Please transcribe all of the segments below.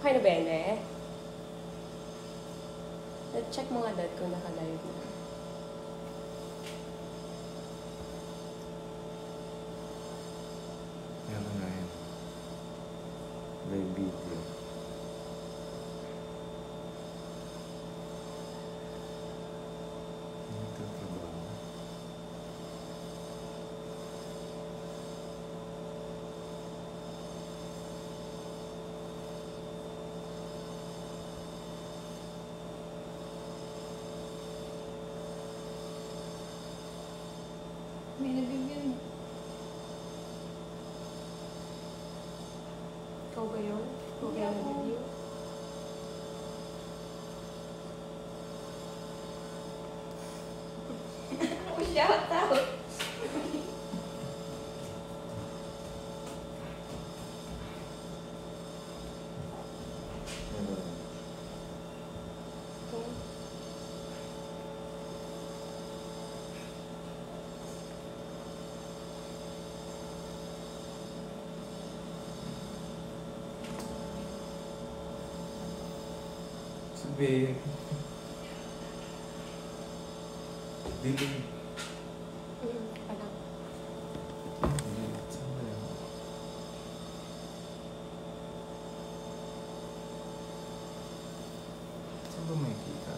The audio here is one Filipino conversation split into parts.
Okay na bene? Check mo nga dad kung naka-live na. Yan na yan. Live video. Ito trabaho. May nabibigyan. Ikaw ba yun? Okay na video? Shout out! Sabi. Dilim. Parang. Dilim. Saan ba yun? Saan ba may kita?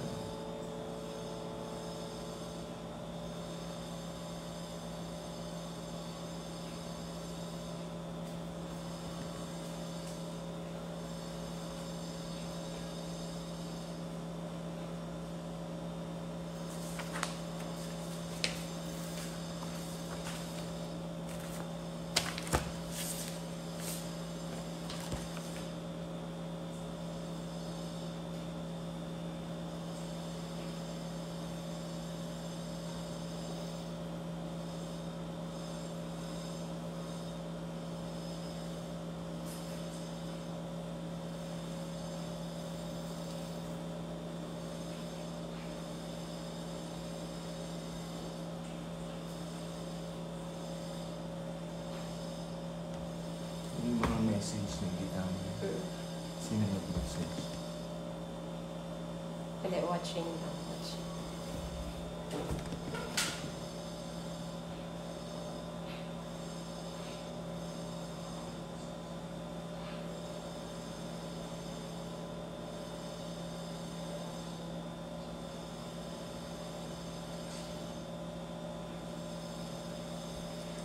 Yung mga message na kita mo. Sino nag-message? Hindi, watching lang. Watching.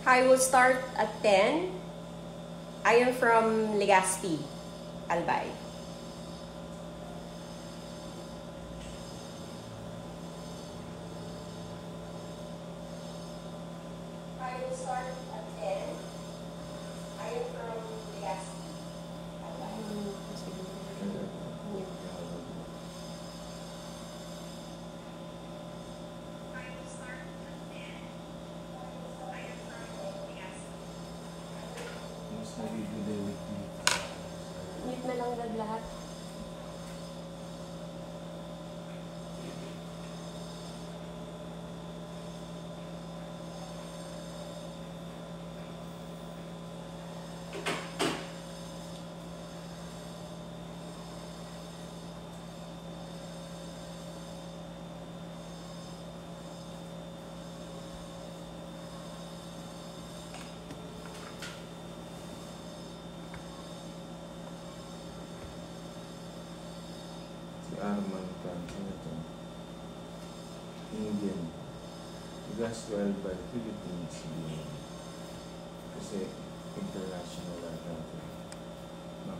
Hi, we'll start at 10. I am from Legazpi, Albay. I will start at 10. I am from Legazpi, Albay. Mas nabibigay with me. Mute na lang dad lahat. Arman kan, ano to? Indian. Gas 12 by Philippines. Kasi international lang natin. No?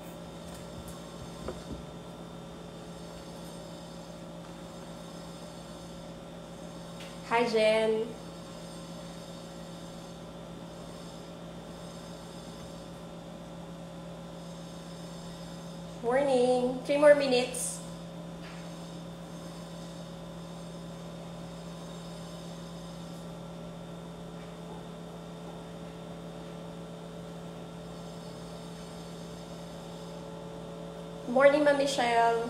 Hi, Jen. Morning. 3 more minutes. Morning, Ma'am Michelle.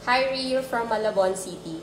Hi, Rio from Malabon City.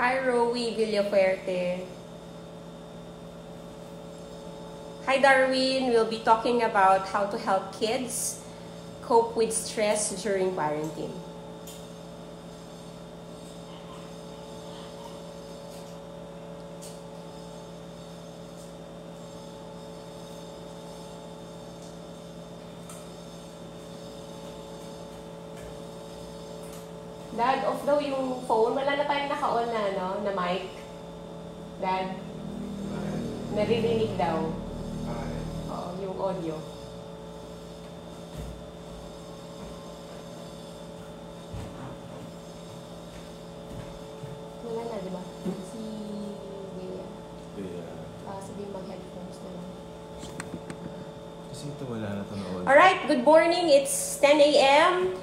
Hi, Lally Villafuerte. Hi, Darwin. We'll be talking about how to help kids cope with stress during quarantine. Dad, off daw yung phone. Wala na tayong naka-on na, no, na mic. Dad, naririnig daw. Oo, yung audio. Wala na, di ba? Si Bea. Sabi mag-headphones na lang. Kasi ito wala na ito na audio. Alright, good morning. It's 10 a.m.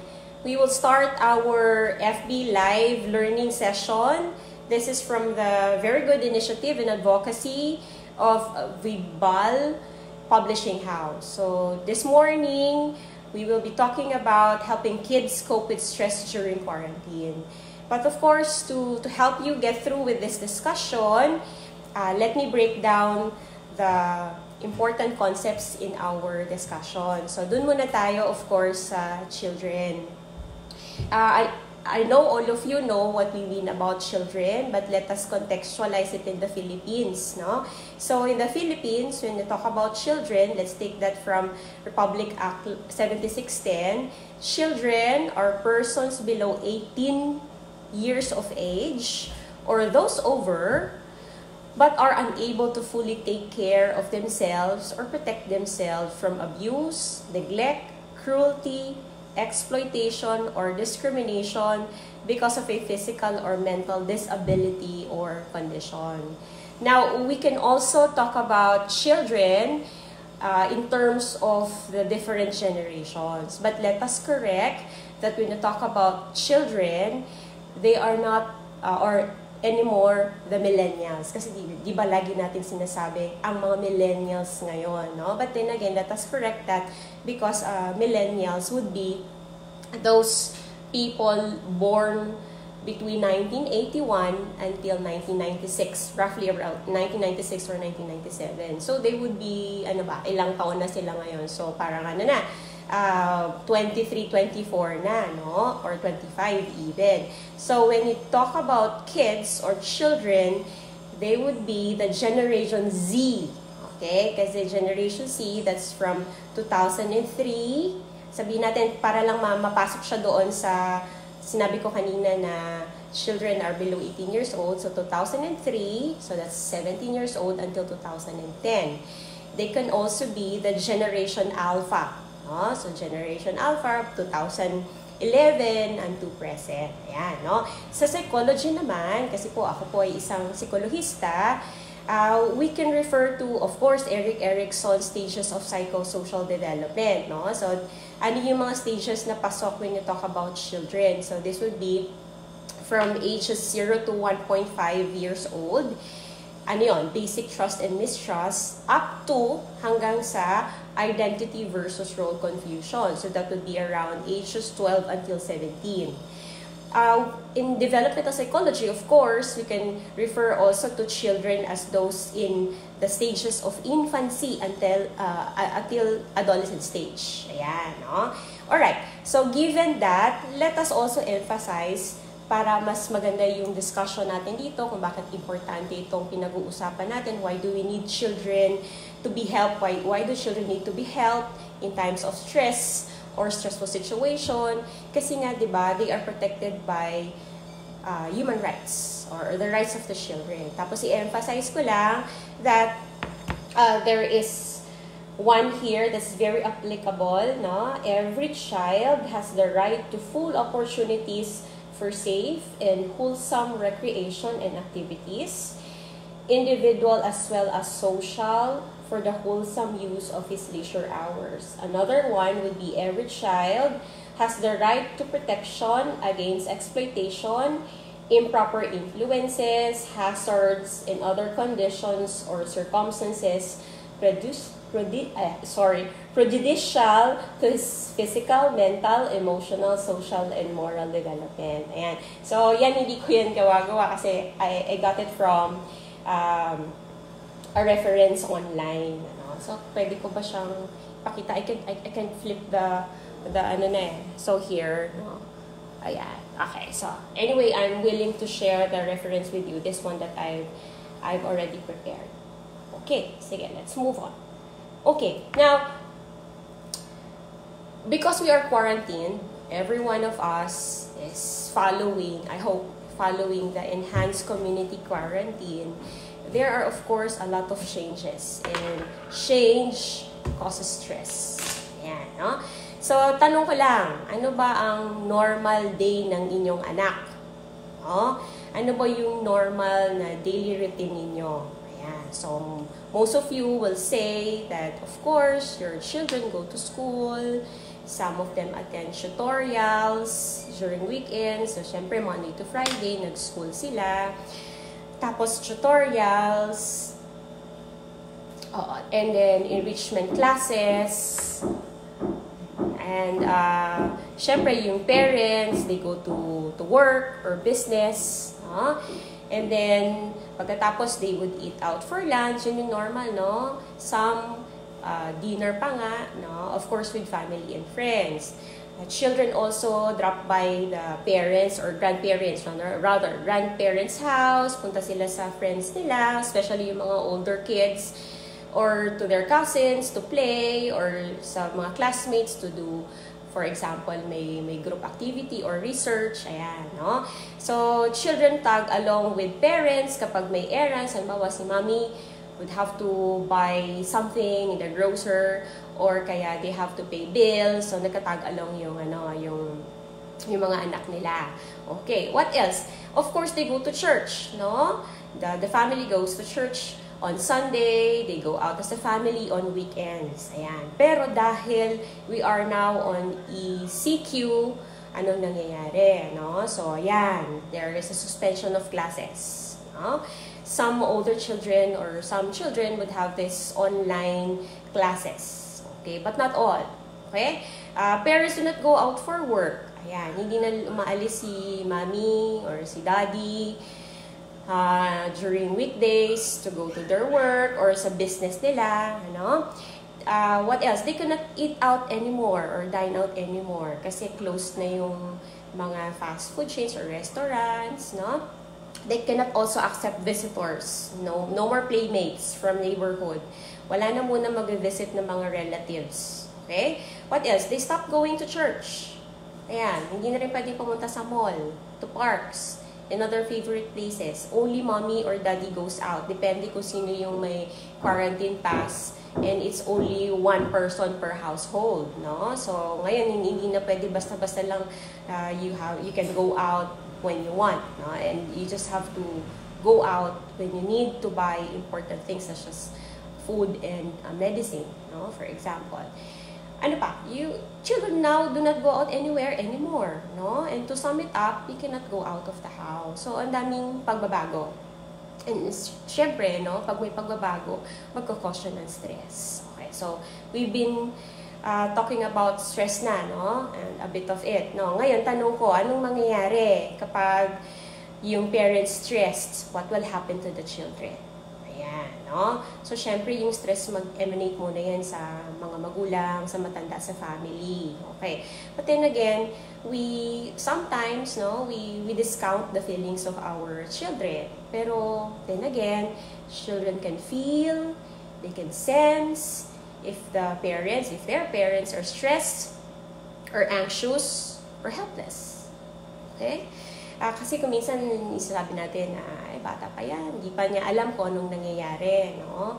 We will start our FB Live learning session. This is from the very good initiative and advocacy of Vibal Publishing House. So this morning, we will be talking about helping kids cope with stress during quarantine. But of course, to help you get through with this discussion, let me break down the important concepts in our discussion. So dun muna tayo, of course, sa children. I know all of you know what we mean about children, but let us contextualize it in the Philippines, no? So in the Philippines, when we talk about children, let's take that from Republic Act 7610. Children are persons below 18 years of age or those over, but are unable to fully take care of themselves or protect themselves from abuse, neglect, cruelty, exploitation, or discrimination because of a physical or mental disability or condition. Now, we can also talk about children in terms of the different generations. But let us correct that when we talk about children, they are not or anymore the millennials. Kasi di ba lagi natin sinasabi ang mga millennials ngayon, no? But then again, let us correct that because millennials would be those people born between 1981 until 1996, roughly around 1996 or 1997. So they would be, ilang taon na sila ngayon. So parang 23, 24 na, no? Or 25 even. So when you talk about kids or children, they would be the Generation Z. Okay? Kasi Generation Z, that's from 2003. Sabihin natin, para lang mapasok siya doon sa sinabi ko kanina na children are below 18 years old. So 2003, so that's 17 years old until 2010. They can also be the Generation Alpha. No? So Generation Alpha, 2011 until present. Ayan, no? Sa psychology naman, kasi po ako po ay isang psikologista, we can refer to, of course, Erik Erikson's stages of psychosocial development. No? So, ano yung mga stages na pasok when you talk about children? So, this would be from ages 0 to 1.5 years old. Ano yun? Basic trust and mistrust up to hanggang sa identity versus role confusion. So, that would be around ages 12 until 17. In developmental psychology, of course, we can refer also to children as those in the stages of infancy until adolescent stage. Ayan, no? Alright, so given that, let us also emphasize para mas maganda yung discussion natin dito kung bakit importante itong pinag-uusapan natin. Why do we need children to be helped? Why do children need to be helped in times of stress or stressful situation? Kasi nga, di ba, they are protected by human rights or the rights of the children. Tapos i-emphasize ko lang that there is one here that's very applicable, no? Every child has the right to full opportunities for safe and wholesome recreation and activities, individual as well as social, for the wholesome use of his leisure hours. Another one would be every child has the right to protection against exploitation, improper influences, hazards, and other conditions or circumstances prejudicial to his physical, mental, emotional, social, and moral development. Ayan. So, yan, hindi ko yan gawa-gawa kasi I got it from a reference online. Ano? So, pwede ko ba siyang pakita? I can flip the ano na eh. So, here. No? Ayan. Okay. So, anyway, I'm willing to share the reference with you. This one that I've already prepared. Okay. Sige, let's move on. Okay, now, because we are quarantined, every one of us is following, I hope, following the enhanced community quarantine. There are, of course, a lot of changes, and change causes stress. Yan, no? So, tanong ko lang, ano ba ang normal day ng inyong anak? No? Ano ba yung normal na daily routine ninyo? So, most of you will say that, of course, your children go to school. Some of them attend tutorials during weekends. So, syempre, Monday to Friday, nag-school sila. Tapos, tutorials. And then, enrichment classes. And, syempre, yung parents, they go to work or business. And then, pagkatapos, they would eat out for lunch. Yun yung normal, no? Some dinner pa nga, no? Of course, with family and friends. Children also drop by the parents or grandparents, rather, grandparents' house. Punta sila sa friends nila, especially yung mga older kids. Or to their cousins to play. Or sa mga classmates to do, for example, may group activity or research, ayan, no? So, children tag along with parents kapag may errands, halimbawa si mommy would have to buy something in the grocer or kaya they have to pay bills, so nagkatag along yung mga anak nila. Okay, what else? Of course, they go to church, no? The family goes to church on Sunday, they go out as a family on weekends. Ayan. Pero dahil we are now on ECQ, anong nangyayari? No? So, ayan. There is a suspension of classes. No? Some older children or some children would have this online classes. Okay? But not all. Okay? Parents do not go out for work. Ayan. Hindi na umaalis si mommy or si daddy during weekdays to go to their work or sa business nila, ano? What else? They cannot eat out anymore or dine out anymore kasi closed na yung mga fast food chains or restaurants, no? They cannot also accept visitors. No more playmates from neighborhood. Wala na muna mag-visit ng mga relatives. Okay? What else? They stop going to church. Ayan, hindi na rin pwede pumunta sa mall, to parks, and other favorite places. Only mommy or daddy goes out. Depende kung sino yung may quarantine pass. And it's only one person per household, no? So, ngayon, hindi na pwede basta-basta lang you can go out when you want, no? And you just have to go out when you need to buy important things such as food and medicine, no? For example. Ano pa? Children now do not go out anywhere anymore, no? And to sum it up, you cannot go out of the house. So, ang daming pagbabago. And syempre, no, pag may pagbabago, magkakause ng stress. Okay, so we've been talking about stress na, no? And a bit of it, no? Ngayon, tanong ko, anong mangyayari kapag yung parents stressed? What will happen to the children? Ayan. no? So, syempre, yung stress mag-emanate muna yan sa mga magulang, sa matanda, sa family. Okay. But then again, we sometimes, no, we discount the feelings of our children. Pero, then again, children can feel, they can sense, if their parents are stressed, or anxious, or helpless. Okay? Kasi kung minsan isasabi natin na bata pa yan, hindi pa niya alam kung anong nangyayari, no?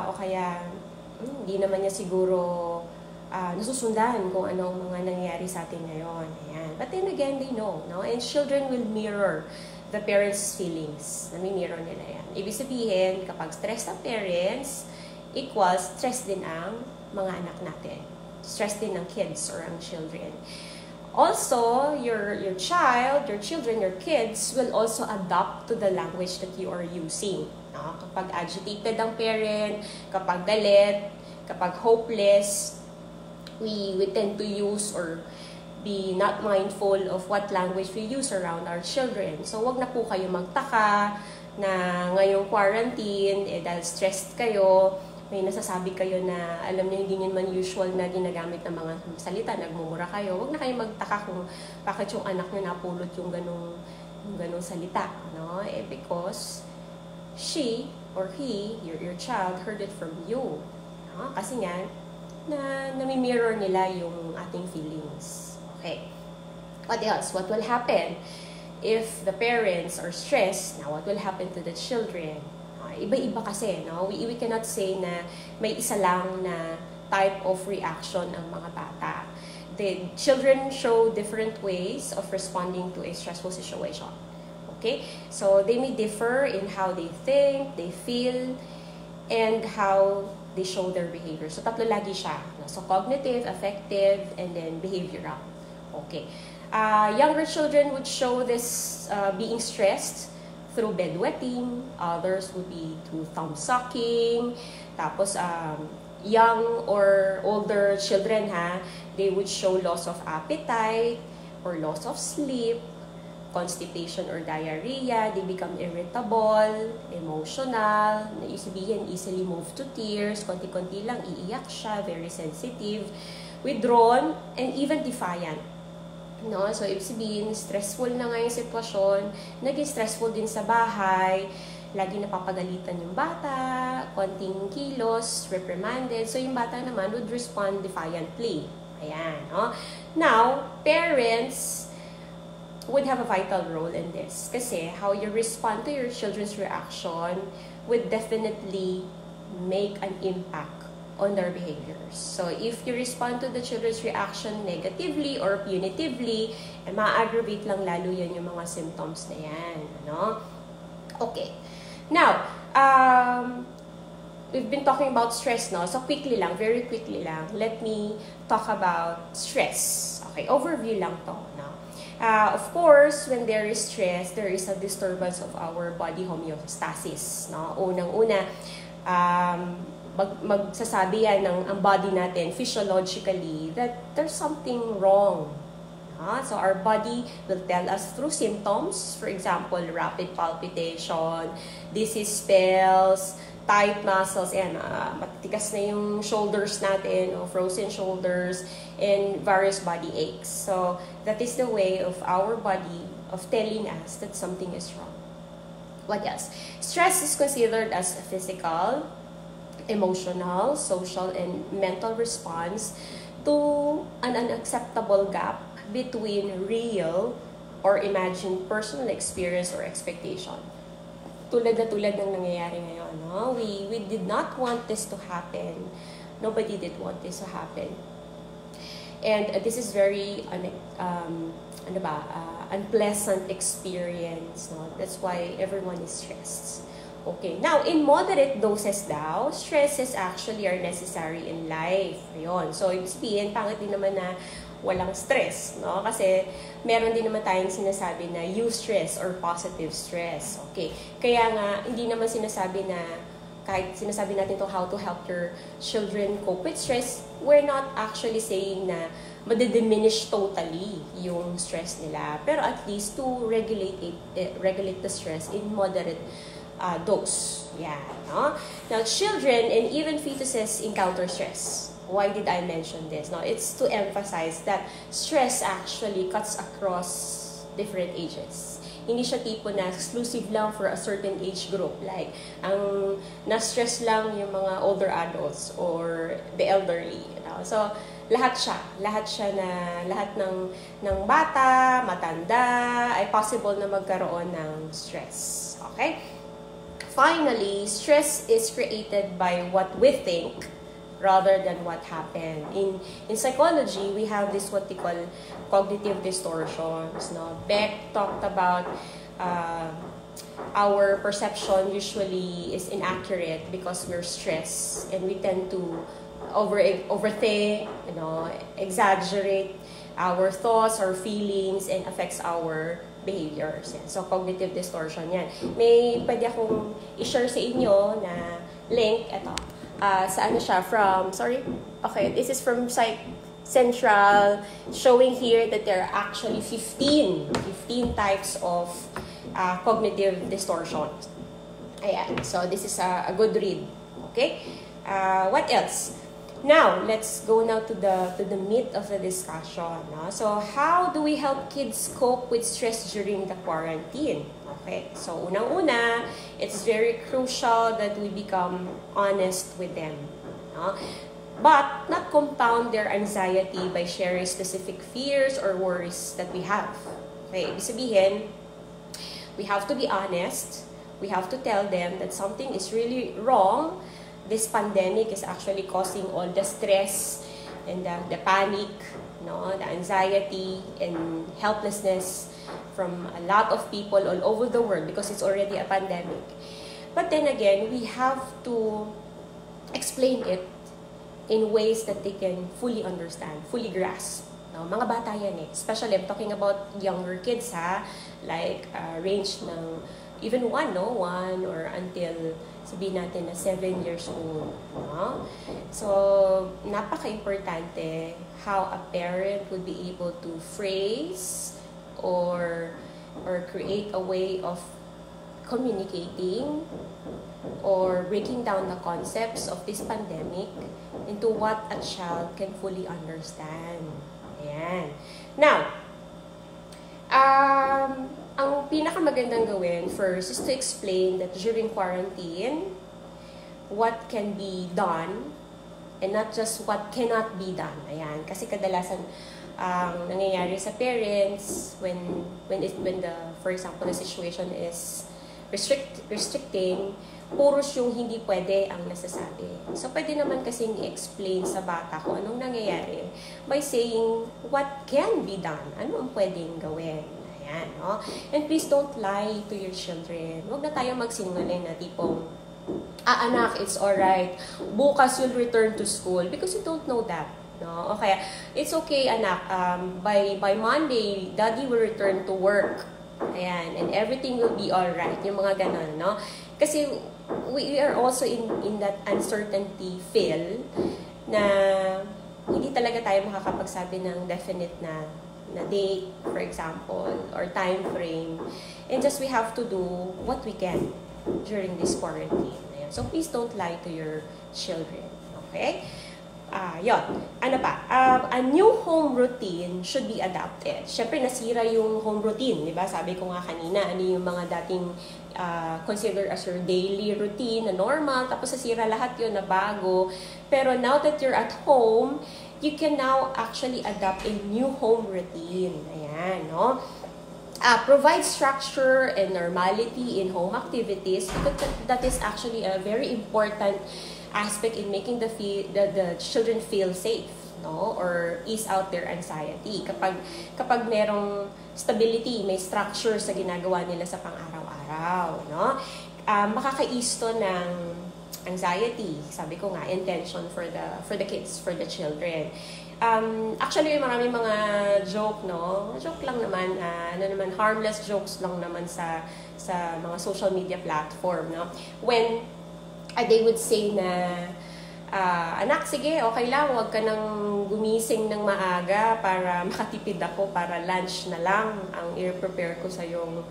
O kaya hindi naman niya siguro nasusundan kung anong mga nangyayari sa atin ngayon. Ayan. But then again, they know, no? And children will mirror the parents' feelings. Nami-mirror nila yan. Ibig sabihin, kapag stressed ang parents, equals stress din ang mga anak natin. Stress din ng kids or ang children. Also, your children, your kids will also adapt to the language that you are using. No? Kapag agitated ang parent, kapag galit, kapag hopeless, we tend to use or be not mindful of what language we use around our children. So, wag na po kayo magtaka na ngayong quarantine, dahil stressed kayo, may nasasabi kayo na alam niyo hindi naman usual na ginagamit ng mga salita, nagmumura kayo. Huwag na kayo magtaka kung bakit yung anak niyo napulot yung ganung salita, no? Because she or he, your child, heard it from you. No? Kasi nga, nami-mirror nila yung ating feelings. Okay. What else? What will happen if the parents are stressed? Now, what will happen to the children? Iba-iba kasi, no? We cannot say na may isa lang na type of reaction ang mga bata. The children show different ways of responding to a stressful situation. Okay? So, they may differ in how they think, they feel, and how they show their behavior. So, tatlo lagi siya. No? So, cognitive, affective, and then behavioral. Okay. Younger children would show this being stressed through bedwetting, others would be through thumb sucking, tapos young or older children they would show loss of appetite or loss of sleep, constipation or diarrhea, they become irritable, emotional, easily moved to tears, konti-konti lang, iiyak siya, very sensitive, withdrawn, and even defiant. No? So, ibig sabihin, stressful na nga yung sitwasyon, naging stressful din sa bahay, lagi napapagalitan yung bata, konting kilos, reprimanded. So, yung bata naman would respond defiantly. Ayan, no? Now, parents would have a vital role in this. Kasi how you respond to your children's reaction would definitely make an impact on their behaviors. So, if you respond to the children's reaction negatively or punitively, ma-aggravate lang lalo yan yung mga symptoms na yan. Ano? Okay. Now, we've been talking about stress, no? So, quickly lang, very quickly lang, let me talk about stress. Okay, overview lang to, no? Of course, when there is stress, there is a disturbance of our body homeostasis, no? Unang-una, magsasabi yan ng ang body natin physiologically that there's something wrong. So our body will tell us through symptoms, for example, rapid palpitation, dizzy spells, tight muscles, and matitigas na yung shoulders natin, frozen shoulders, and various body aches. So that is the way of our body of telling us that something is wrong. What else? Stress is considered as a physical, emotional, social, and mental response to an unacceptable gap between real or imagined personal experience or expectation. Tulad ng nangyayari ngayon, no? We did not want this to happen. Nobody did want this to happen. And this is very unpleasant experience, no? That's why everyone is stressed. Okay. Now, in moderate doses daw, stresses actually are necessary in life. Ayun. So, ibig sabihin, pangit din naman na walang stress, no? Kasi meron din naman tayong sinasabi na eustress or positive stress. Okay. Kaya nga, hindi naman sinasabi na kahit sinasabi natin to how to help your children cope with stress, we're not actually saying na madidiminish totally yung stress nila. Pero at least to regulate the stress in moderate dose. Yeah, no? Now, children and even fetuses encounter stress. Why did I mention this? No, it's to emphasize that stress actually cuts across different ages. Hindi siya tipo na exclusive lang for a certain age group. Like, ang na-stress lang yung mga older adults or the elderly. You know? So, lahat ng bata, matanda, ay possible na magkaroon ng stress. Okay? Finally, stress is created by what we think rather than what happened. In psychology, we have this what they call cognitive distortions. No? Beck talked about our perception usually is inaccurate because we're stressed and we tend to overthink, exaggerate our thoughts, our feelings, and affects our behaviors. Yan. So, cognitive distortion yan. May pwede akong i-share sa inyo na link. Ito. This is from Psych Central, showing here that there are actually 15 types of cognitive distortions. Ayan. So, this is a good read. Okay? What else? Now, let's go now to the meat of the discussion. No? So, how do we help kids cope with stress during the quarantine? Okay, so unang-una, it's very crucial that we become honest with them. No? But not compound their anxiety by sharing specific fears or worries that we have. Okay, ibig sabihin, we have to be honest. We have to tell them that something is really wrong. This pandemic is actually causing all the stress and the panic, the anxiety and helplessness from a lot of people all over the world because it's already a pandemic. But then again, we have to explain it in ways that they can fully understand, fully grasp. Mga bata yan eh. Especially, I'm talking about younger kids like range ng even 1 or until sabihin natin na 7 years old. No? So, napaka-importante how a parent would be able to phrase or create a way of communicating or breaking down the concepts of this pandemic into what a child can fully understand. Ayan. Now, ang pinakamagandang gawin first is to explain that during quarantine, what can be done and not just what cannot be done. Ayan. Kasi kadalasan ang nangyayari sa parents when for example the situation is restricting, puros yung hindi pwede ang nasasabi. So pwede naman kasing i-explain sa bata kung anong nangyayari by saying what can be done, ano ang pwedeng gawin. Ayan, no? And please don't lie to your children. Huwag na tayo magsinungaling na tipong, anak, it's alright. Bukas you'll return to school because you don't know that. No? Okay, it's okay, anak. By Monday, daddy will return to work. Ayan, and everything will be alright. Yung mga ganon, no? Kasi we are also in that uncertainty feel na hindi talaga tayo makakapagsabi ng definite na date, for example, or time frame. And just we have to do what we can during this quarantine. Ayan. So please don't lie to your children. Okay? Yun. Ano pa? A new home routine should be adapted. Siyempre, nasira yung home routine. Diba? Sabi ko nga kanina, ano yung mga dating consider as your daily routine na normal, tapos nasira lahat yun na bago. Pero now that you're at home, you can now actually adapt a new home routine. Ayan, no? Provide structure and normality in home activities because that is actually a very important aspect in making the children feel safe, no? Or ease out their anxiety. Kapag merong stability, may structure sa ginagawa nila sa pang-araw-araw, no? Makaka-ease to ng anxiety, sabi ko nga, intention for the kids, for the children. Actually, maraming mga joke, no? Joke lang naman, harmless jokes lang naman sa mga social media platform, no? When they would say na, anak, sige, okay lang, huwag ka nang gumising ng maaga para makatipid ako, para lunch na lang ang i-prepare ko sa yung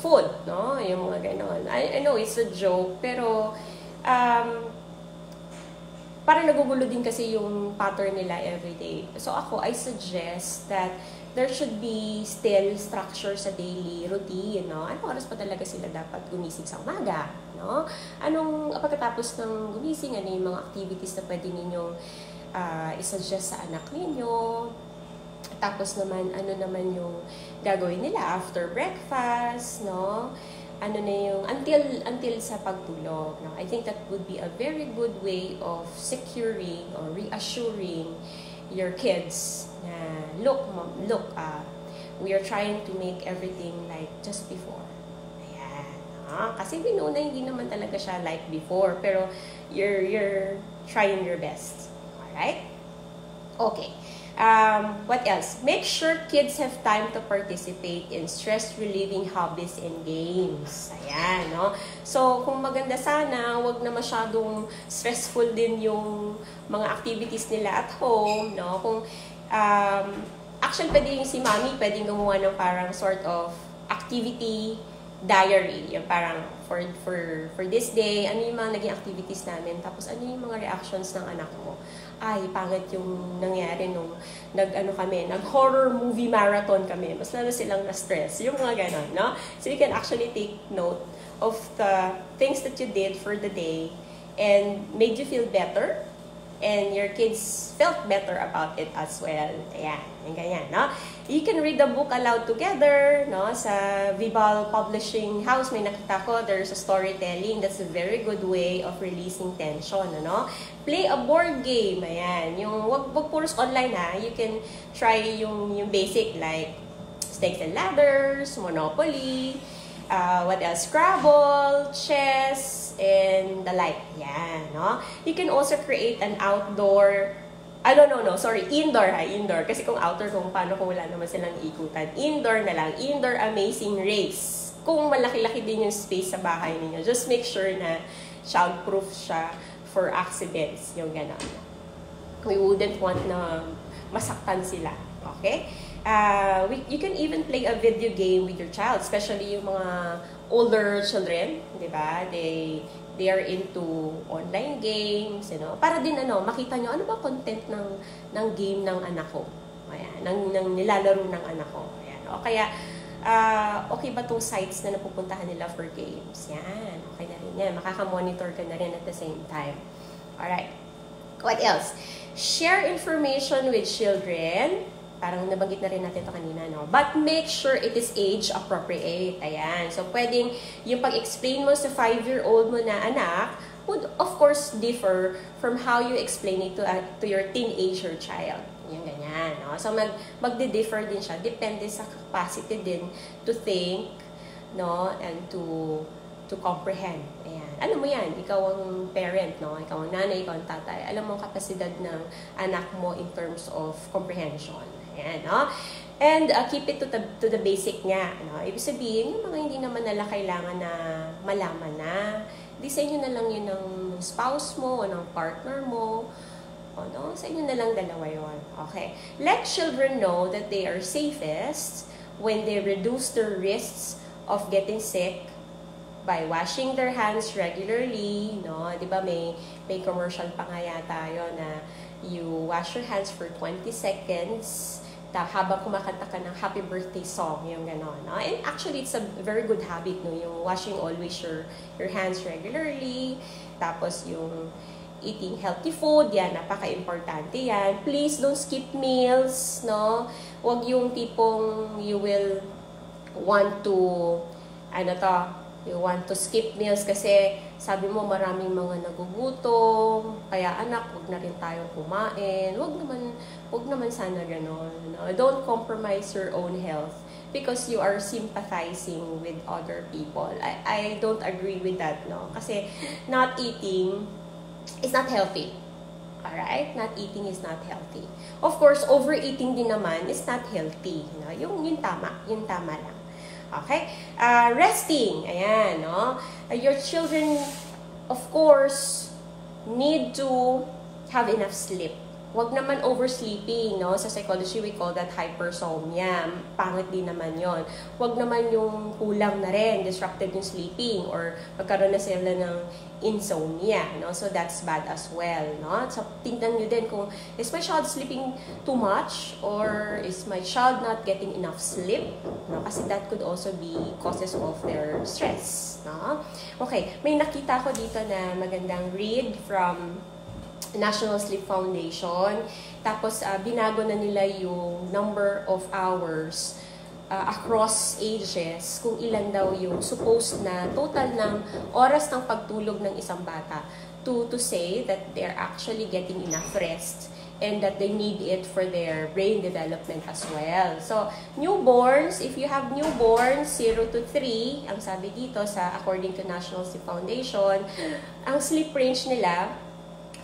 food, no? Yung mga ganon. I know it's a joke, pero parang nagugulo din kasi yung pattern nila everyday. So ako, I suggest that there should be still structure sa daily routine, no? Anong oras pa talaga sila dapat gumising sa umaga, no? Pagkatapos ng gumising, ano yung mga activities na pwede ninyong isuggest sa anak ninyo? Tapos naman, ano naman yung gagawin nila after breakfast, no? Ano na yung, until sa pagtulog, no? I think that would be a very good way of securing or reassuring your kids na, look, we are trying to make everything like just before. Ayan, no? Kasi we know na hindi naman talaga siya like before, pero you're trying your best. Alright? Okay. What else? Make sure kids have time to participate in stress-relieving hobbies and games. Ayan, no? So, kung maganda sana, wag na masyadong stressful din yung mga activities nila at home, no? Kung, actually, pwede yung si mommy, pwedeng gumawa ng parang sort of activity diary. Yung parang, for this day, ano yung mga naging activities namin, tapos ano yung mga reactions ng anak mo. Ay, pangit yung nangyari nung nag-horror movie marathon kami. Mas lalo silang na-stress. Yung mga ganon, no? So you can actually take note of the things that you did for the day and made you feel better and your kids felt better about it as well. Ayan, yung ganyan, no? You can read the book aloud together, no? Sa Vibal Publishing House, may nakita ko, there's a storytelling. That's a very good way of releasing tension, ano? Play a board game, ayan. Yung, wag puros online, ha? You can try yung basic, like Snakes and Ladders, Monopoly, what else? Scrabble, chess, and the like. Yan, no? You can also create an outdoor, indoor, indoor. Kasi kung outdoor, kung paano kung wala naman silang ikutan. Indoor na lang. Indoor amazing race. Kung malaki-laki din yung space sa bahay ninyo, just make sure na child-proof siya for accidents. Yung gano'n. We wouldn't want na masaktan sila. Okay? You can even play a video game with your child, especially yung mga older children, di ba? They are into online games, you know. Para din makita nyo ano ba content ng game ng anak ko. Ayan, ng nilalaro ng anak ko. Ayan. O kaya okay ba tong sites na napupuntahan nila for games? Yan, okay na rin yan. Makaka-monitor ka na rin at the same time. Alright. What else? Share information with children. Parang nabanggit na rin natin ito kanina, no? But make sure it is age appropriate. Ayan. So, pwedeng yung pag-explain mo sa 5-year-old mo na anak would, of course, differ from how you explain it to your teenager child. Yung ganyan, no? So, magde-differ din siya. Depende sa capacity din to think, no? And to comprehend. Ayan. Alam mo yan, ikaw ang parent, no? Ikaw ang nanay, ikaw ang tatay. Alam mo ang kapasidad ng anak mo in terms of comprehension. Ayan, no? And keep it to the basic nga, no? Ibig sabihin, yung mga hindi naman nila kailangan na malaman na, di sa inyo na lang yun ng spouse mo o ng partner mo, o no? Sa inyo na lang dalawa yun. Okay. Let children know that they are safest when they reduce their risks of getting sick by washing their hands regularly, no? Di ba may commercial pa nga yata yun na you wash your hands for 20 seconds habang kumakanta ka ng happy birthday song, yung gano'n, no? And actually, it's a very good habit, no? Yung washing always your hands regularly, tapos yung eating healthy food, yan, napaka-importante yan. Please don't skip meals, no? Huwag yung tipong you will want to, you want to skip meals kasi sabi mo maraming mga nagugutom, kaya anak, wag na rin tayo kumain. Wag naman sana ganon. No? Don't compromise your own health because you are sympathizing with other people. I don't agree with that, no? Kasi not eating is not healthy. Alright? Not eating is not healthy. Of course, overeating din naman is not healthy. No? Yung tama lang. Okay? Resting. Ayan, no? Your children, of course, need to have enough sleep. Wag naman oversleeping, no? Sa psychology, we call that hypersomnia. Pangit din naman yon. Wag naman yung kulang na rin, disrupted yung sleeping, or magkaroon na sila ng insomnia, no? So that's bad as well, no? So tingnan nyo din kung, is my child sleeping too much, or is my child not getting enough sleep, no? Kasi that could also be causes of their stress, no? Okay, may nakita ko dito na magandang read from National Sleep Foundation. Tapos, binago na nila yung number of hours across ages, kung ilan daw yung supposed na total ng oras ng pagtulog ng isang bata to say that they're actually getting enough rest and that they need it for their brain development as well. So, newborns, if you have newborns, 0 to 3, ang sabi dito sa according to National Sleep Foundation, ang sleep range nila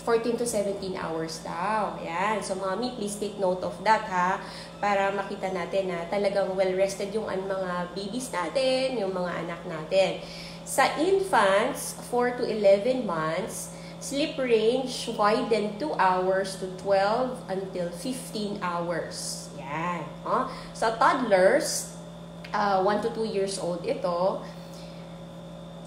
14 to 17 hours daw. Ayan. So, mommy, please take note of that, ha? Para makita natin na talagang well-rested yung mga babies natin, yung mga anak natin. Sa infants, 4 to 11 months, sleep range widen 2 hours to 12 until 15 hours. Ayan. Huh? Sa toddlers, 1 to 2 years old ito,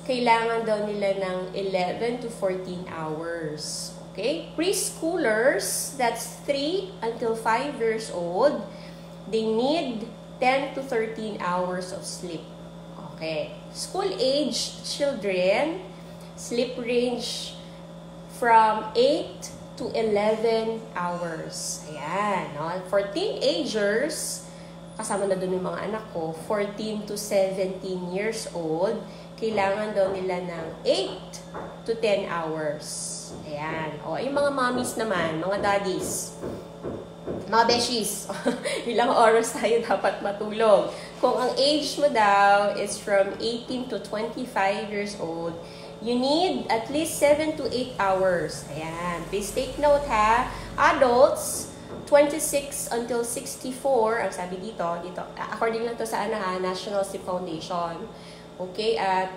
kailangan daw nila ng 11 to 14 hours. Okay? Preschoolers, that's 3 until 5 years old, they need 10 to 13 hours of sleep. Okay. School-aged children, sleep range from 8 to 11 hours. Ayan. No? For teenagers, kasama na doon yung mga anak ko, 14 to 17 years old, kailangan daw nila ng 8 to 10 hours. Ayan. O, yung mga mommies naman, mga daddies, mga beshies, ilang oras tayo dapat matulog. Kung ang age mo daw is from 18 to 25 years old, you need at least 7 to 8 hours. Ayan. Please take note, ha. Adults, 26 until 64, ang sabi dito, according lang to sa National Sleep Foundation. Okay, at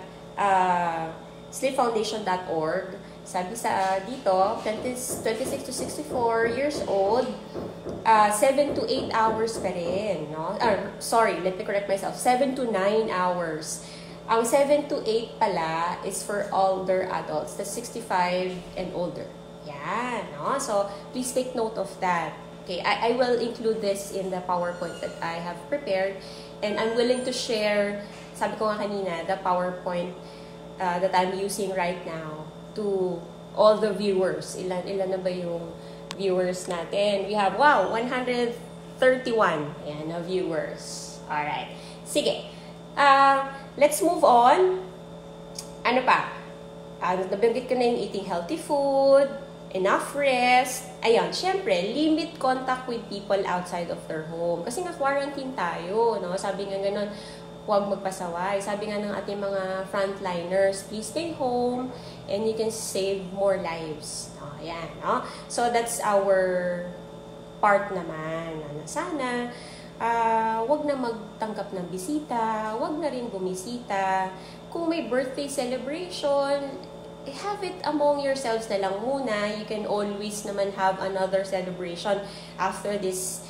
sleepfoundation.org. Sabi sa dito, 26 to 64 years old, 7 to 8 hours pa rin, no? Sorry, let me correct myself. 7 to 9 hours. Ang 7 to 8 pala is for older adults, that's 65 and older. Yan, no? So, please take note of that. Okay, I will include this in the PowerPoint that I have prepared, and I'm willing to share, sabi ko nga kanina, the PowerPoint that I'm using right now to all the viewers. Ilan na ba yung viewers natin? We have, wow, 131 ayan, na viewers. Alright. Sige. Let's move on. Ano pa? Nabanggit ko na yung eating healthy food, enough rest. Ayun, syempre, limit contact with people outside of their home. Kasi nga quarantine tayo, no? Sabi nga ganun, huwag magpasaway. Sabi nga ng ating mga frontliners, please stay home and you can save more lives. No, ayan, no? So, that's our part naman. Sana, huwag na magtanggap ng bisita, huwag na rin bumisita. Kung may birthday celebration, have it among yourselves na lang muna. You can always naman have another celebration after this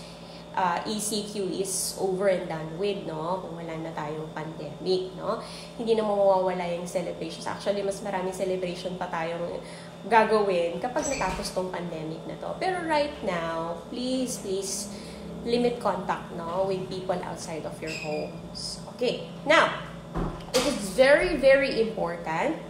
ECQ is over and done with, no? Kung wala na tayong pandemic, no? Hindi na mawawala yung celebrations. Actually, mas maraming celebration pa tayong gagawin kapag natapos tong pandemic na to. Pero right now, please limit contact, no, with people outside of your homes. Okay. Now, it is very, very important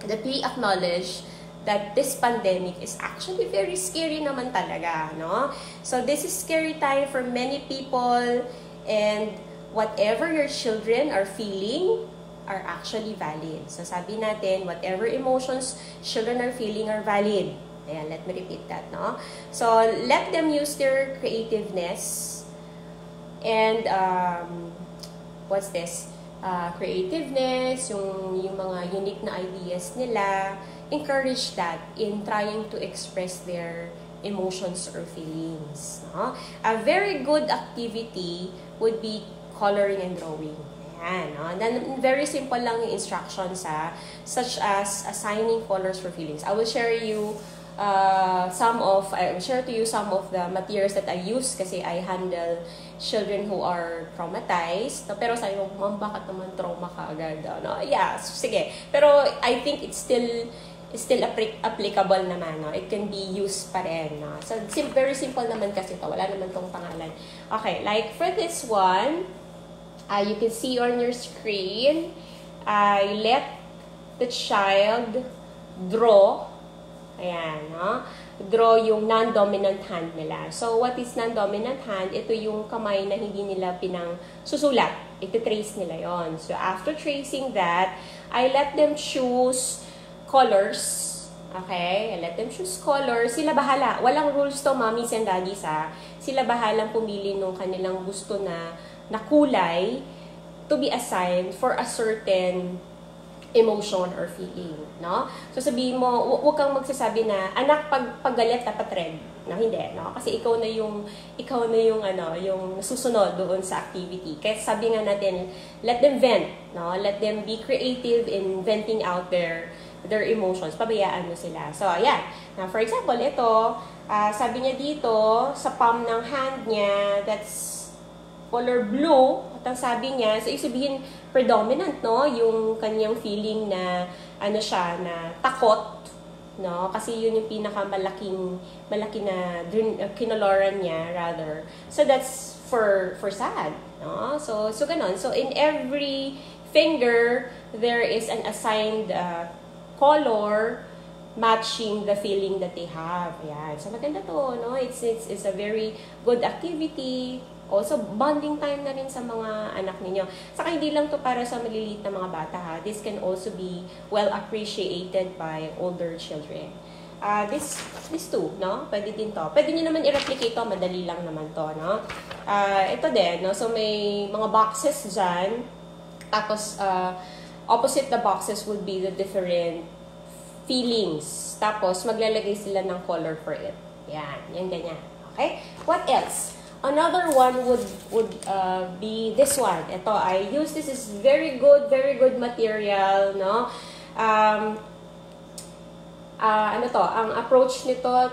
that we acknowledge that this pandemic is actually very scary naman talaga, no? So, this is scary time for many people, and whatever your children are feeling are actually valid. So, sabi natin, whatever emotions children are feeling are valid. Ayan, let me repeat that, no? So, let them use their creativeness and, what's this? Creativeness, yung mga unique na ideas nila, encourage that in trying to express their emotions or feelings. No? A very good activity would be coloring and drawing. Ayan, no? Then, very simple lang yung instructions, such as assigning colors for feelings. I will share you I'll share to you some of the materials that I use kasi I handle children who are traumatized. No, pero sabi mo, ma'am, bakit naman trauma ka agad? No? Yeah, sige. Pero I think it's still applicable naman. No? It can be used pa rin. No? So, very simple naman kasi ito. Wala naman tong pangalan. Okay, like for this one, you can see on your screen, I let the child draw. Ayan, no? Draw yung non-dominant hand nila. So, what is non-dominant hand? Ito yung kamay na hindi nila pinang susulat. Iti-trace nila yon. So, after tracing that, I let them choose colors. Okay? I let them choose colors. Sila bahala. Walang rules to, mommies and daddies, ha? Sila bahalang pumili nung kanilang gusto na kulay to be assigned for a certain emotion or feeling, no? So sabihin mo, huwag kang magsasabi na anak pag galit dapat red, no? Hindi, no? Kasi ikaw na yung yung susunod doon sa activity. Kaya sabi nga natin, let them vent, no? Let them be creative in venting out their emotions. Pabayaan mo sila. So ayan. Now for example, ito, sabi niya dito sa palm ng hand niya, that's color blue, at ang sabi niya, so isabihin predominant, no, yung kanyang feeling na na takot, no, kasi yun yung malaki na kinoloran niya rather. So that's for sad, no? So ganon. So in every finger there is an assigned color matching the feeling that they have. Ayan. So maganda to, no? It's a very good activity. Also, bonding time na rin sa mga anak ninyo. Saka hindi lang to para sa maliliit na mga bata, ha. This can also be well appreciated by older children. This too, no? Pwede din to. Pwede nyo naman i-replicate to. Madali lang naman to, no? Ito din, no? So, may mga boxes dyan. Tapos, opposite the boxes would be the different feelings. Tapos, maglalagay sila ng color for it. Yan ganyan. Okay? What else? Another one would be this one. Ito, I use this is very good material, no? Ang approach nito,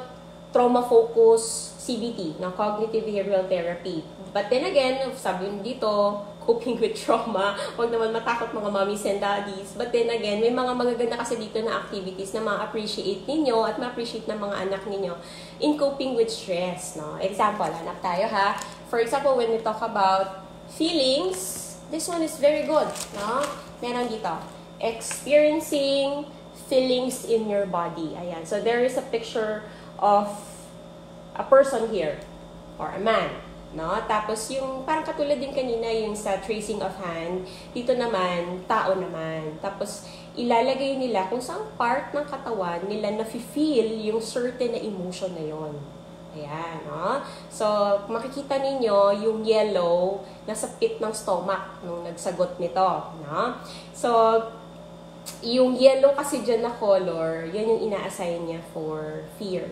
trauma focus CBT, no? Cognitive Behavioral Therapy. But then again, sabi dito, coping with trauma. Huwag naman matakot mga mommies and daddies. But then again, may mga magaganda kasi dito na activities na ma-appreciate ninyo at ma-appreciate ng mga anak ninyo in coping with stress, no? Example, hanap tayo, ha? For example, when we talk about feelings, this one is very good, no? Meron dito, experiencing feelings in your body. Ayan. So there is a picture of a person here or a man. No? Tapos yung parang katulad din kanina yung sa tracing of hand, dito naman, tao naman. Tapos ilalagay nila kung saan part ng katawan nila na-feel yung certain na emotion na yon. Ayan, no? So makikita ninyo yung yellow nasa pit ng stomach nung nagsagot nito, no? So yung yellow kasi dyan na color, yan yung ina-assign niya for fear.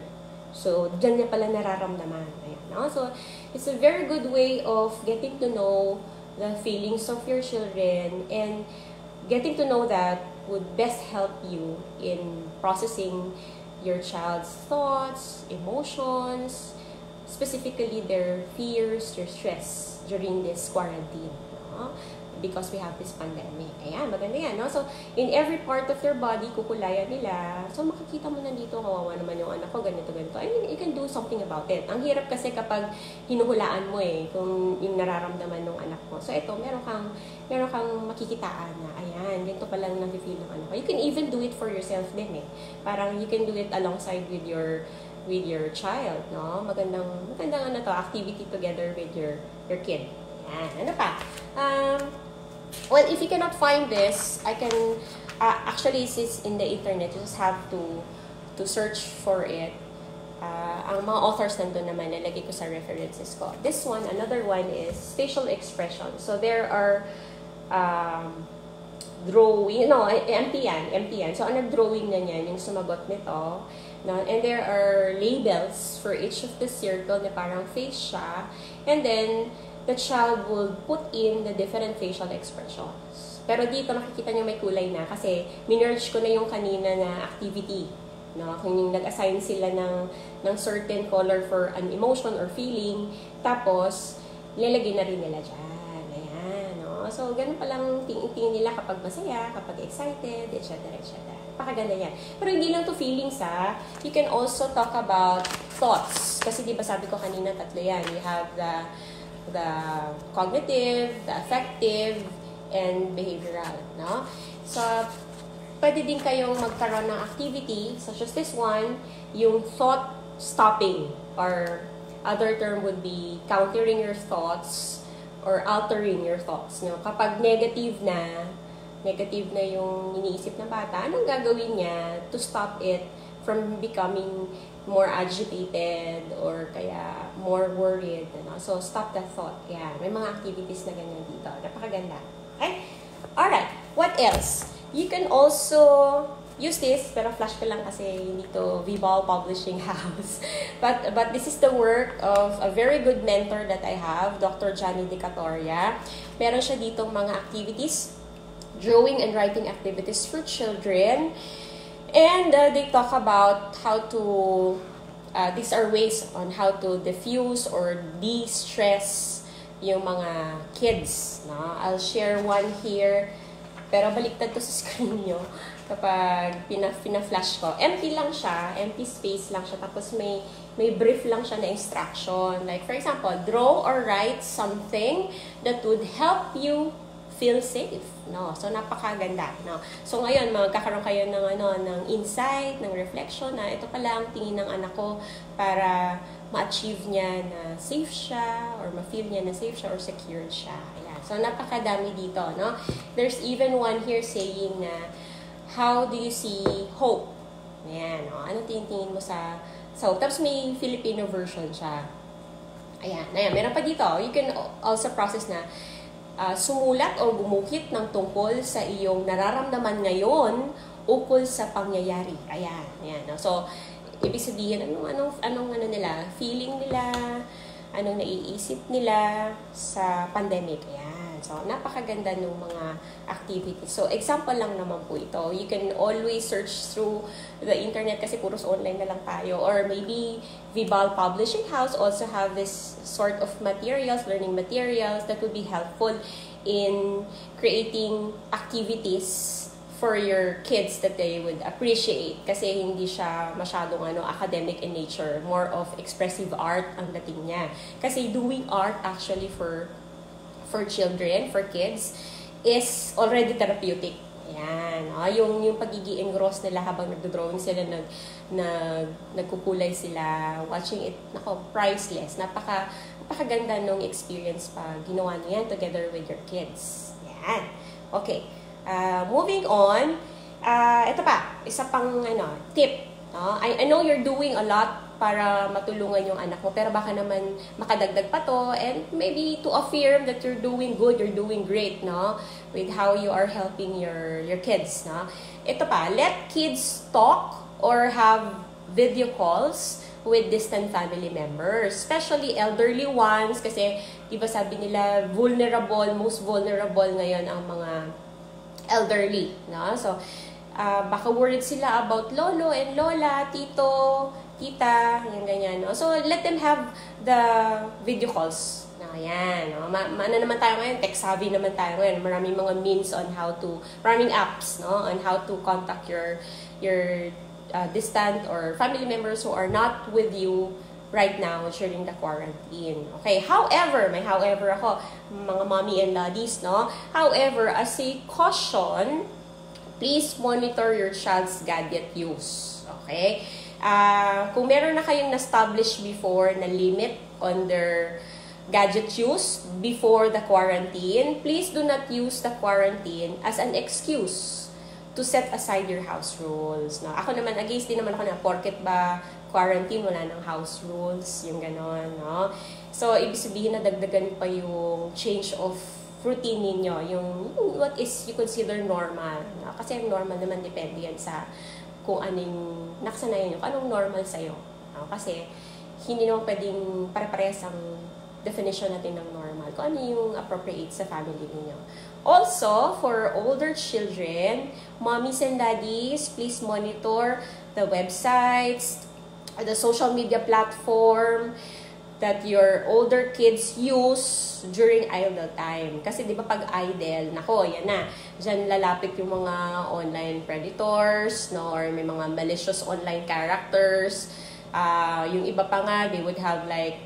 So, dyan niya pala nararamdaman. Ayan, no? So, it's a very good way of getting to know the feelings of your children and getting to know that would best help you in processing your child's thoughts, emotions, specifically their fears, their stress during this quarantine. No? Because we have this pandemic. Ayan, maganda yan, no? So, in every part of their body, kukulayan nila. So, makikita mo nandito, kawawa naman yung anak ko, ganito. I mean, you can do something about it. Ang hirap kasi kapag hinuhulaan mo kung yung nararamdaman ng anak mo. So, ito, meron kang makikitaan na, ayan, ganito palang nafe-feel ng anak ko. You can even do it for yourself din, Parang you can do it alongside with your child, no? Magandang activity together with your kid. Ayan, ano pa? Well, if you cannot find this, I can, actually, it's in the internet. You just have to search for it. Ang mga authors nandun naman, nalagay ko sa references ko. This one, another one is facial expression. So, there are drawing, empty yan. So, ang nag-drawing na niyan, yung sumagot nito. No? And there are labels for each of the circle na parang face siya. And then, the child will put in the different facial expressions. Pero dito nakikita niyo may kulay na kasi minerge ko na yung kanina na activity. No? Kung yung nag-assign sila ng certain color for an emotion or feeling, tapos, ilalagay na rin nila dyan. Ayan, no? So, ganun palang tingin nila kapag masaya, kapag excited, etc. etc. Pakaganda yan. Pero hindi lang to feelings, ha? You can also talk about thoughts. Kasi di ba sabi ko kanina, tatlo yan. You have the cognitive, the affective, and behavioral, no? So, pwede din kayong magkaroon ng activity, such as this one, yung thought stopping, or other term would be countering your thoughts, or altering your thoughts, no? Kapag negative na yung iniisip ng bata, anong gagawin niya to stop it from becoming more agitated or kaya more worried, ano? So, stop that thought. Yan. May mga activities na ganyan dito. Napakaganda. Okay? Alright. What else? You can also use this, pero flash ko lang kasi hindi to Vibal Publishing House. But this is the work of a very good mentor that I have, Dr. Johnny De Catoria. Meron siya ditong mga activities, drawing and writing activities for children. And they talk about how to, these are ways on how to diffuse or de-stress yung mga kids. No? I'll share one here, pero baliktad to sa screen nyo kapag pina-flash ko. Empty lang siya, empty space lang siya, tapos may brief lang siya na instruction. Like for example, draw or write something that would help you feel safe, no? So napakaganda, no? So ngayon magkakaroon kayo ng insight, ng reflection na ito pala ang tingin ng anak ko para ma-achieve niya na safe siya or ma-feel niya na safe siya or secured siya. Ayan. So napakadami dito, no? There's even one here saying na how do you see hope? Ayan, no? Ano tingin mo sa hope? Tapos may Filipino version siya. Ayan, meron pa dito. You can also process na sumulat o gumuhit ng tungkol sa iyong nararamdaman ngayon ukol sa pangyayari. Ayan, ayan. So, ibig sabihin, anong nila, feeling nila, anong naiisip nila sa pandemic. Ayan. So, napakaganda ng mga activities. So, example lang naman po ito. You can always search through the internet kasi puros online na lang tayo. Or maybe Vibal Publishing House also have this sort of materials, learning materials that would be helpful in creating activities for your kids that they would appreciate. Kasi hindi siya masyadong academic in nature. More of expressive art ang dating niya. Kasi doing art actually for children, for kids, is already therapeutic. Yan. Yung pagiging engrossed nila habang nagdo-drawing sila, nagkukulay sila, watching it, priceless. Napakaganda nung experience pa ginawa niyo yan together with your kids. Yan. Okay. Moving on, ito pa, isa pang tip. I know you're doing a lot para matulungan yung anak mo, pero baka naman makadagdag pa to, and maybe to affirm that you're doing good, you're doing great, no? With how you are helping your kids, no? Ito pa, let kids talk or have video calls with distant family members, especially elderly ones, kasi diba sabi nila, most vulnerable ngayon ang mga elderly, no? So, baka worried sila about lolo and lola, tito, tita, yung ganyan, no? So, let them have the video calls. Ayan, no? Ano naman tayo ngayon? Tech-savvy naman tayo ngayon. Maraming mga means on how to, maraming apps, no? On how to contact your distant or family members who are not with you right now during the quarantine. Okay, however, may however ako, mga mommy and daddies, no? However, as a caution, please monitor your child's gadget use. Okay? Kung meron na kayong na-establish before na limit on their gadget use before the quarantine, please do not use the quarantine as an excuse to set aside your house rules. No? Ako naman, against din naman ako na porket ba quarantine, wala ng house rules, yung ganon. No? So, ibig sabihin na dagdagan pa yung change of routine ninyo, yung what is you consider normal. No? Kasi normal naman depende yan sa kung anong nakasanayan nyo, kung anong normal sa'yo. No? Kasi hindi naman pwedeng pare-parehas ang definition natin ng normal, kung ano yung appropriate sa family niyo. Also, for older children, mommies and daddies, please monitor the websites, the social media platform that your older kids use during idle time. Kasi di ba pag idle, nako, yan na. Diyan lalapit yung mga online predators, no? Or may mga malicious online characters. Yung iba pa nga, they would have like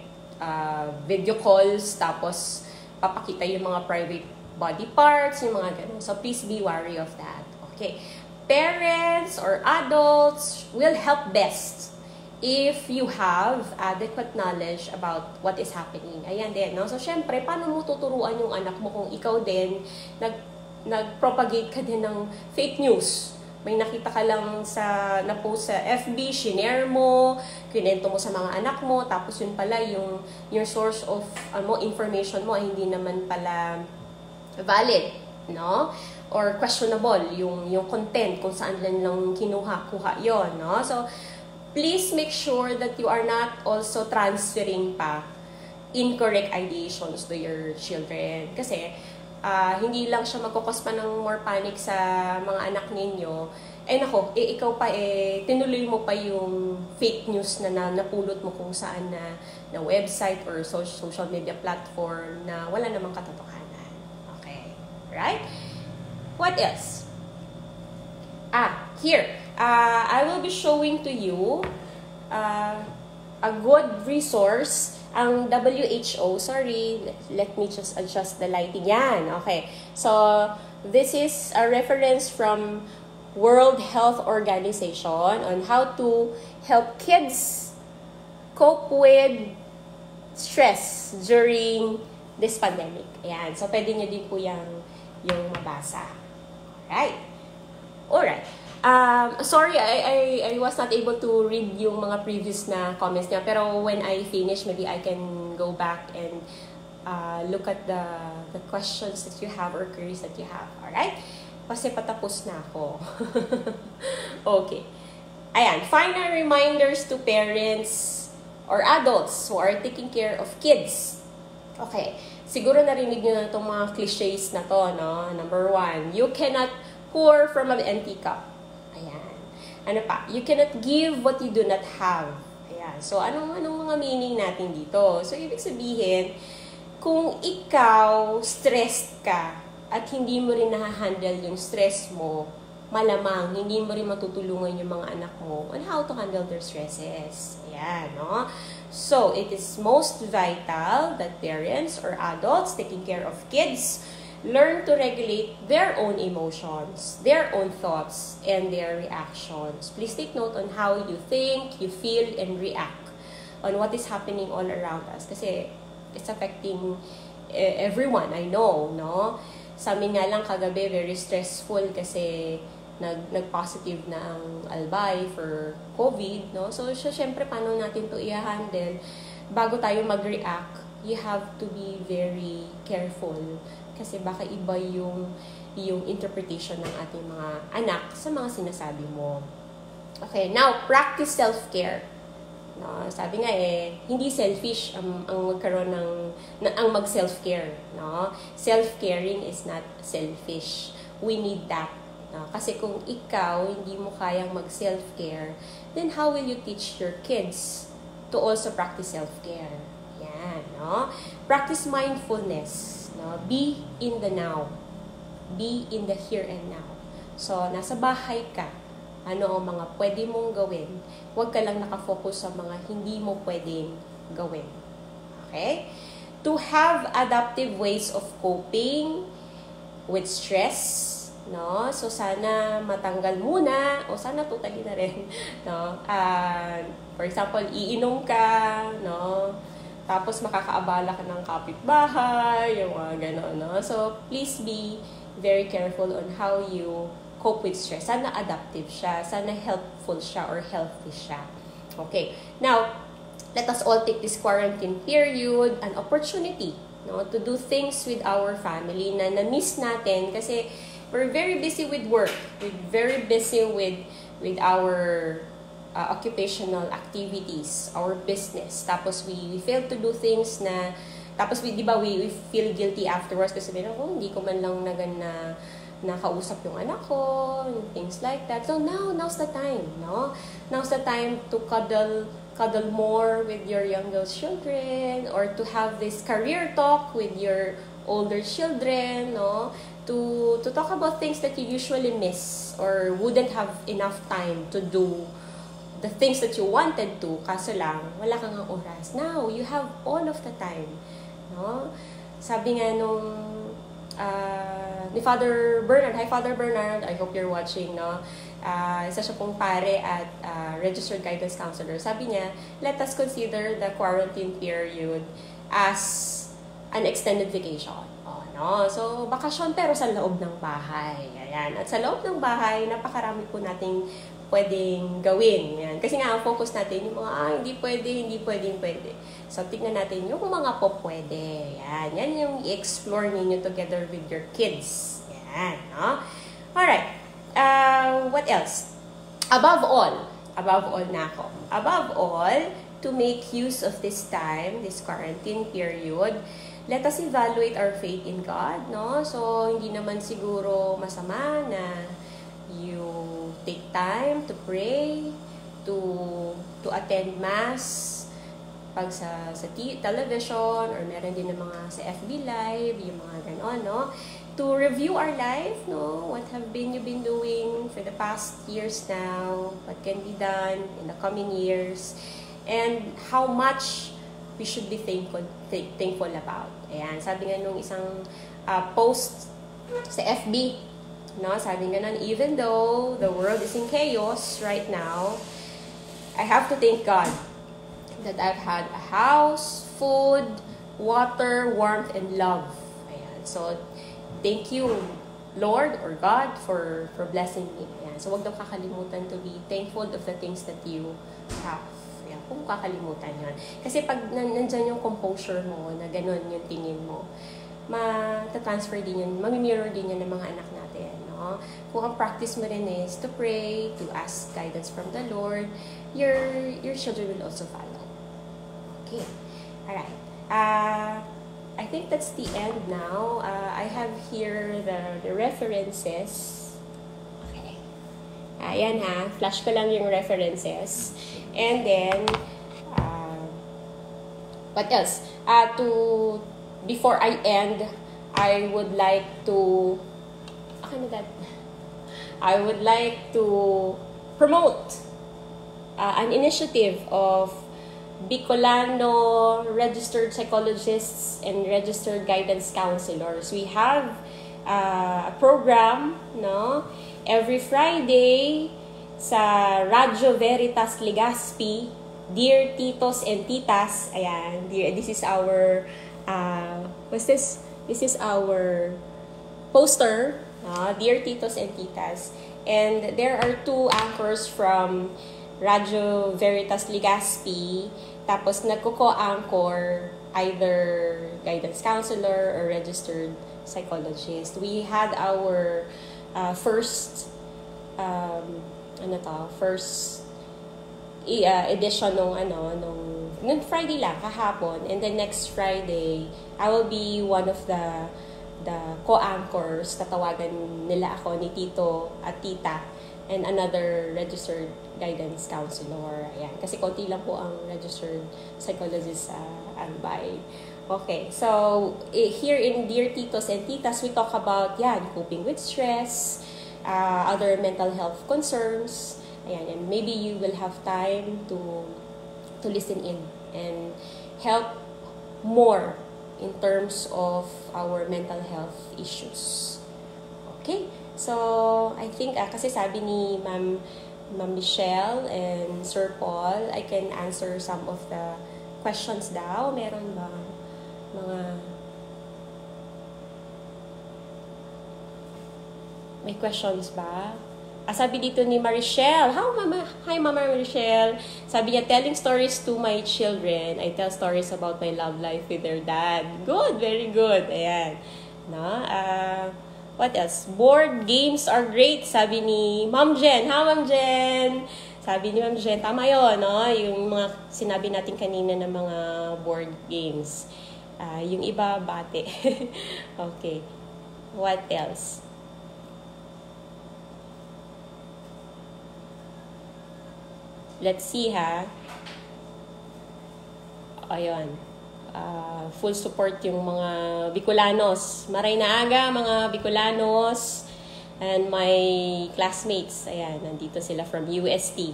video calls, tapos papakita yung mga private body parts, yung mga ganun. So please be wary of that. Okay. Parents or adults will help best if you have adequate knowledge about what is happening. Ayan din, no? So, syempre, paano mo tuturuan yung anak mo kung ikaw din nag-propagate ka din ng fake news? May nakita ka lang na post sa FB, shinare mo, kinento mo sa mga anak mo, tapos yun pala yung source of information mo ay hindi naman pala valid, no? Or questionable yung content kung saan lang kinuha yon, no? So, please make sure that you are not also transferring pa incorrect ideations to your children. Kasi, hindi lang siya magkukos pa ng more panic sa mga anak ninyo. Nako, ikaw pa tinuloy mo pa yung fake news na napulot mo kung saan na website or social media platform na wala namang katotohanan. Okay. Right? What else? Here. I will be showing to you a good resource, ang WHO. Sorry, let me just adjust the lighting. Yan, okay. So, this is a reference from World Health Organization on how to help kids cope with stress during this pandemic. Ayan, so pwede nyo din po yung mabasa. Alright. Sorry, I was not able to read yung mga previous na comments niya. Pero when I finish, maybe I can go back and look at the questions that you have or queries that you have. Alright? Kasi patapos na ako. Okay. Ayan. Final reminders to parents or adults who are taking care of kids. Okay. Siguro narinig nyo na itong mga cliches na to, no? Number 1, you cannot pour from an empty cup. Ayan. Ano pa? You cannot give what you do not have. Ayan. So, anong mga meaning natin dito? So, ibig sabihin, kung ikaw stressed ka at hindi mo rin nahahandle yung stress mo, malamang hindi mo rin matutulungan yung mga anak mo on how to handle their stresses. Ayan, no? So, it is most vital that parents or adults taking care of kids learn to regulate their own emotions, their own thoughts, and their reactions. Please take note on how you think, you feel, and react on what is happening all around us. Kasi it's affecting everyone, I know, no? Sa amin nga lang kagabi, very stressful kasi nag-positive na ang albay for COVID, no? So, syempre, paano natin to i-handle? Bago tayo mag-react, you have to be very careful kasi baka iba yung interpretation ng ating mga anak sa mga sinasabi mo. Okay, now, practice self-care. No, sabi nga hindi selfish ang magkaroon ang mag-self-care, no? Self-caring is not selfish. We need that. No? Kasi kung ikaw hindi mo kayang mag-self-care, then how will you teach your kids to also practice self-care? Yan, no? Practice mindfulness, no? Be in the now. Be in the here and now. So, nasa bahay ka, ano ang mga pwede mong gawin. Huwag ka lang nakafocus sa mga hindi mo pwedeng gawin. Okay? To have adaptive ways of coping with stress, no? So, sana matanggal muna, o sana totally na rin, no? For example, iinom ka, no? Tapos makakaabala ka ng kapitbahay, yung mga gano'n, no? So, please be very careful on how you cope with stress. Sana adaptive siya. Sana helpful siya or healthy siya. Okay. Now, let us all take this quarantine period an opportunity, no, to do things with our family na na-miss natin kasi we're very busy with work. We're very busy with our occupational activities, our business. Tapos we fail to do things na tapos we feel guilty afterwards kasi hindi ko man lang nakausap yung anak ko, things like that. So now's the time, no? Now's the time to cuddle more with your younger children, or to have this career talk with your older children, no? To talk about things that you usually miss or wouldn't have enough time to do the things that you wanted to, kaso lang wala kang oras. Now you have all of the time, no? Sabi nga nung ni Father Bernard, hi Father Bernard, I hope you're watching, no? Isa siya pong pare at registered guidance counselor. Sabi niya, let us consider the quarantine period as an extended vacation. No? So, bakasyon pero sa loob ng bahay. Ayan. At sa loob ng bahay, napakarami po nating pwedeng gawin. Ayan. Kasi nga, ang focus natin yung mga, hindi pwede. So, tignan natin yung mga po pwede. Ayan. Yan yung i-explore ninyo together with your kids. Ayan. No? Alright. What else? Above all na ako. Above all, to make use of this time, this quarantine period, let us evaluate our faith in God, no? So, hindi naman siguro masama na you take time to pray, to attend mass, pag sa television, or meron din ng mga sa FB Live, yung mga ganon, no? To review our life, no? What have you been doing for the past years now? What can be done in the coming years? And how much we should be thankful about. Ayan, sabi nga nung isang post sa FB, no, sabi nga nun, even though the world is in chaos right now, I have to thank God that I've had a house, food, water, warmth, and love. Ayan, so thank you, Lord or God, for blessing me. Ayan, so wag daw kakalimutan to be thankful of the things that you have. Kung kakalimutan yun. Kasi pag nandyan yung composure mo, na ganun yung tingin mo, ma-transfer din yun, mag-mirror din yun ng mga anak natin. No? Kung ang practice mo rin is to pray, to ask guidance from the Lord, your children will also follow. Okay. Alright. I think that's the end now. I have here the references. Okay. Ayan ha. Flash ko lang yung references. And then, what else? Before I end, I would like to promote an initiative of Bicolano registered psychologists and registered guidance counselors. We have a program, no, every Friday sa Radyo Veritas Legazpi, Dear Titos and Titas. Ayan, this is our this is our poster, Dear Titos and Titas. And there are two anchors from Radyo Veritas Legazpi, tapos nagko-anchor either guidance counselor or registered psychologist. We had our first edition nung Friday lang, kahapon. And then next Friday, I will be one of the co-anchors. Tatawagan nila ako ni Tito at Tita and another registered guidance counselor. Ayan. Kasi konti lang po ang registered psychologist sa Albay. Okay, so here in Dear Titos and Titas, we talk about coping with stress, other mental health concerns. Ayan, and maybe you will have time to listen in and help more in terms of our mental health issues. Okay, so I think kasi sabi ni Ma'am Michelle and Sir Paul, I can answer some of the questions daw. Meron ba mga may questions ba? Sabi dito ni Marichelle, hi Mama Marichelle. Sabi niya, telling stories to my children. I tell stories about my love life with their dad. Good, very good. Ayan. No? What else? Board games are great, sabi ni Ma'am Jen. Hi Ma'am Jen. Sabi ni Ma'am Jen, tama yun, no? Yung mga sinabi natin kanina ng mga board games. Yung iba, bate. Okay. What else? let's see ha. Ayun. Full support yung mga Bicolanos. Maray na aga, mga Bicolanos. And my classmates. Ayan, nandito sila from UST.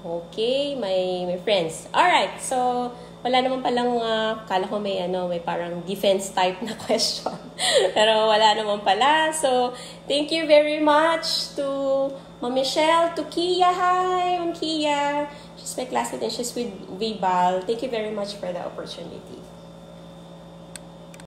Okay, my friends. Alright, so wala naman palang, kala ko may parang defense type na question. Pero wala naman pala. So, thank you very much to Ma'am Michelle, to Kia. Hi, Ma'am Kia. She's my classmate and she's with Vibal. Thank you very much for the opportunity.